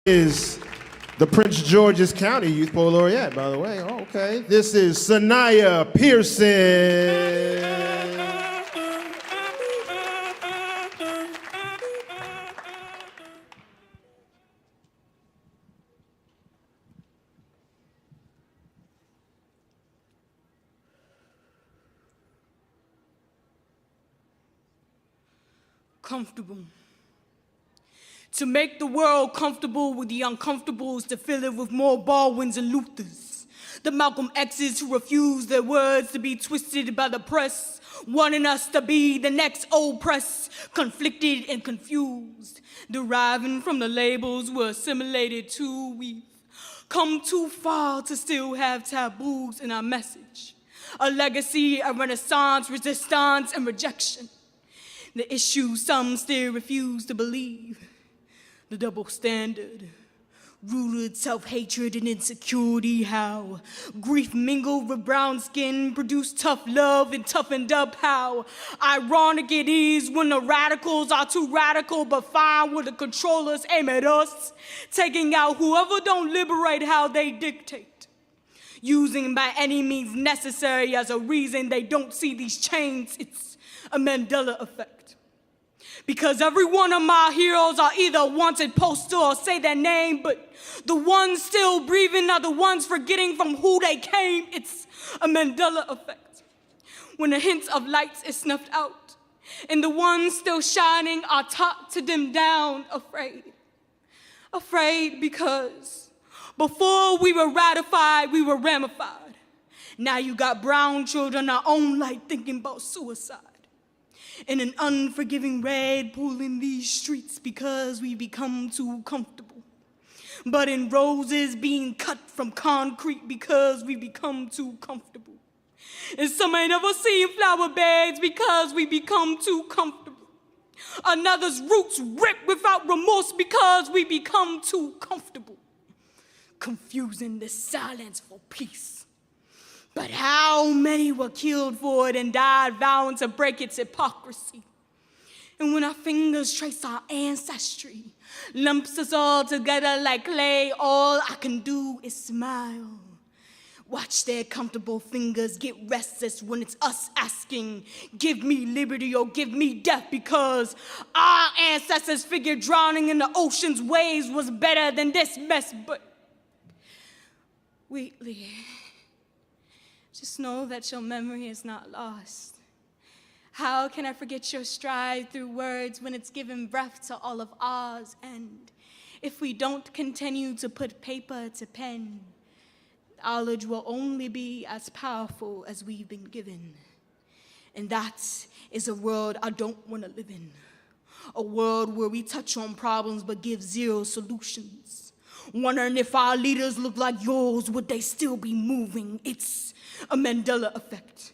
Is the Prince George's County Youth Poet Laureate, by the way. Oh, okay. This is Sanaya Pearson. Comfortable. To make the world comfortable with the uncomfortables, to fill it with more Baldwins and Luthers. The Malcolm X's who refuse their words to be twisted by the press, wanting us to be the next old press, conflicted and confused, deriving from the labels we're assimilated to. We've come too far to still have taboos in our message. A legacy of renaissance, resistance, and rejection. The issue some still refuse to believe. The double standard, rooted self-hatred and insecurity, how grief mingled with brown skin produced tough love and toughened up, how ironic it is when the radicals are too radical but fine when the controllers aim at us, taking out whoever don't liberate how they dictate, using by any means necessary as a reason they don't see these chains. It's a Mandela effect. Because every one of my heroes are either a wanted poster or say their name, but the ones still breathing are the ones forgetting from who they came. It's a Mandela effect. When the hint of light is snuffed out, and the ones still shining are taught to dim down, afraid. Afraid because before we were ratified, we were ramified. Now you got brown children our own light thinking about suicide. In an unforgiving red pulling these streets because we become too comfortable. But in roses being cut from concrete because we become too comfortable. And some ain't ever seen flower beds because we become too comfortable. Another's roots rip without remorse because we become too comfortable. Confusing the silence for peace. But how many were killed for it and died vowing to break its hypocrisy? And when our fingers trace our ancestry, lumps us all together like clay, all I can do is smile. Watch their comfortable fingers get restless when it's us asking, give me liberty or give me death, because our ancestors figured drowning in the ocean's waves was better than this mess. But Wheatley, just know that your memory is not lost. How can I forget your stride through words when it's given breath to all of ours? And if we don't continue to put paper to pen, knowledge will only be as powerful as we've been given. And that is a world I don't want to live in. A world where we touch on problems but give zero solutions. Wondering if our leaders look like yours, would they still be moving? It's a Mandela effect.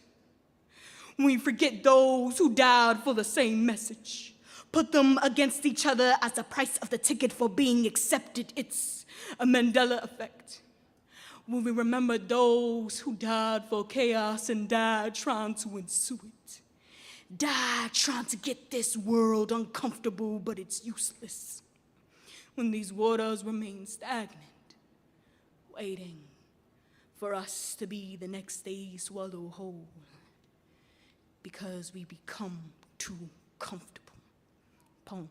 We forget those who died for the same message, put them against each other as the price of the ticket for being accepted. It's a Mandela effect. When we remember those who died for chaos and died trying to ensue it, died trying to get this world uncomfortable, but it's useless. When these waters remain stagnant, waiting for us to be the next day swallow whole because we become too comfortable. Poem.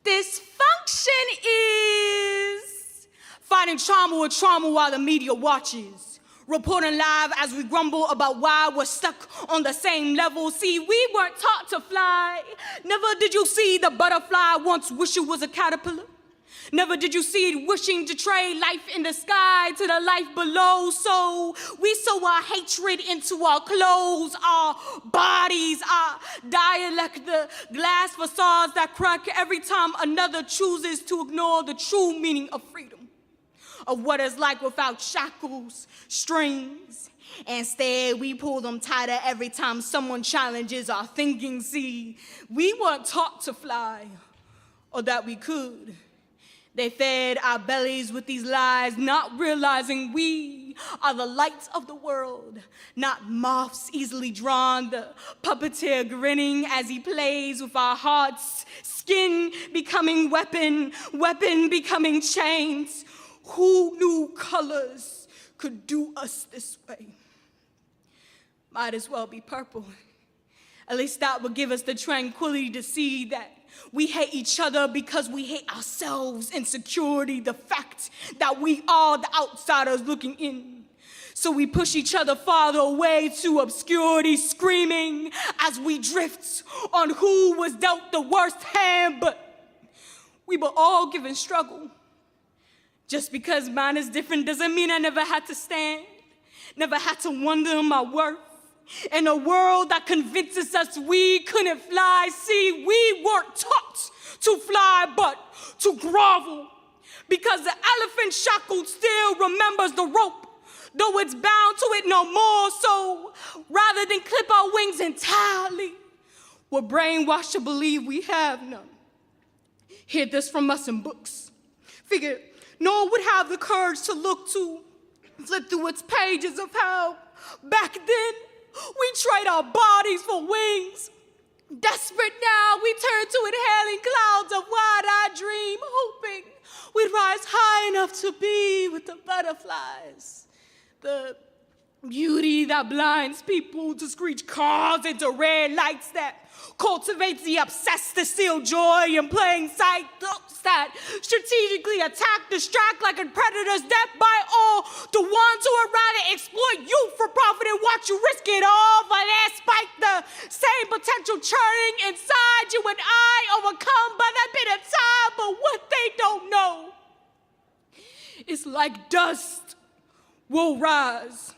This function is fighting trauma with trauma while the media watches. Reporting live as we grumble about why we're stuck on the same level. See, we weren't taught to fly. Never did you see the butterfly once wish it was a caterpillar. Never did you see it wishing to trade life in the sky to the life below. So we sew our hatred into our clothes, our bodies, our dialect, the glass facades that crack every time another chooses to ignore the true meaning of freedom. Of what it's like without shackles, strings. Instead, we pull them tighter every time someone challenges our thinking. See, we weren't taught to fly, or that we could. They fed our bellies with these lies, not realizing we are the light of the world, not moths easily drawn, the puppeteer grinning as he plays with our hearts, skin becoming weapon, weapon becoming chains. Who knew colors could do us this way? Might as well be purple. At least that would give us the tranquility to see that we hate each other because we hate ourselves, insecurity, the fact that we are the outsiders looking in. So we push each other farther away to obscurity, screaming as we drift on who was dealt the worst hand, but we were all given struggle. Just because mine is different doesn't mean I never had to stand, never had to wonder my worth. In a world that convinces us we couldn't fly, see, we weren't taught to fly, but to grovel. Because the elephant shackled still remembers the rope, though it's bound to it no more. So rather than clip our wings entirely, we're brainwashed to believe we have none. Hear this from us in books. Figure no one would have the courage to look to, flip through its pages of how back then we trade our bodies for wings. Desperate now, we turn to inhaling clouds of wide-eyed dream, hoping we'd rise high enough to be with the butterflies. The beauty that blinds people to screech cars into red lights, that cultivates the obsessed to steal joy in plain sight, those that strategically attack, distract like a predator's death by all, the ones who would rather exploit you for profit and watch you risk it all for their spite, the same potential churning inside you and I, overcome by that bit of time. But what they don't know is like dust will rise,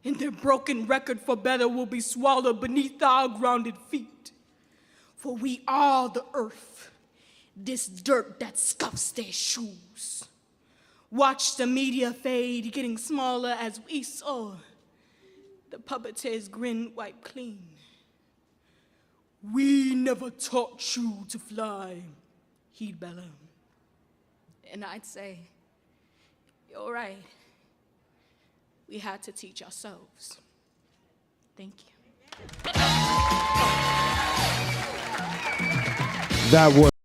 and their broken record for better will be swallowed beneath our grounded feet. For we are the earth, this dirt that scuffs their shoes. Watch the media fade, getting smaller as we saw the puppeteer's grin wipe clean. We never taught you to fly, he'd bellow. And I'd say, you're right. We had to teach ourselves. Thank you. That was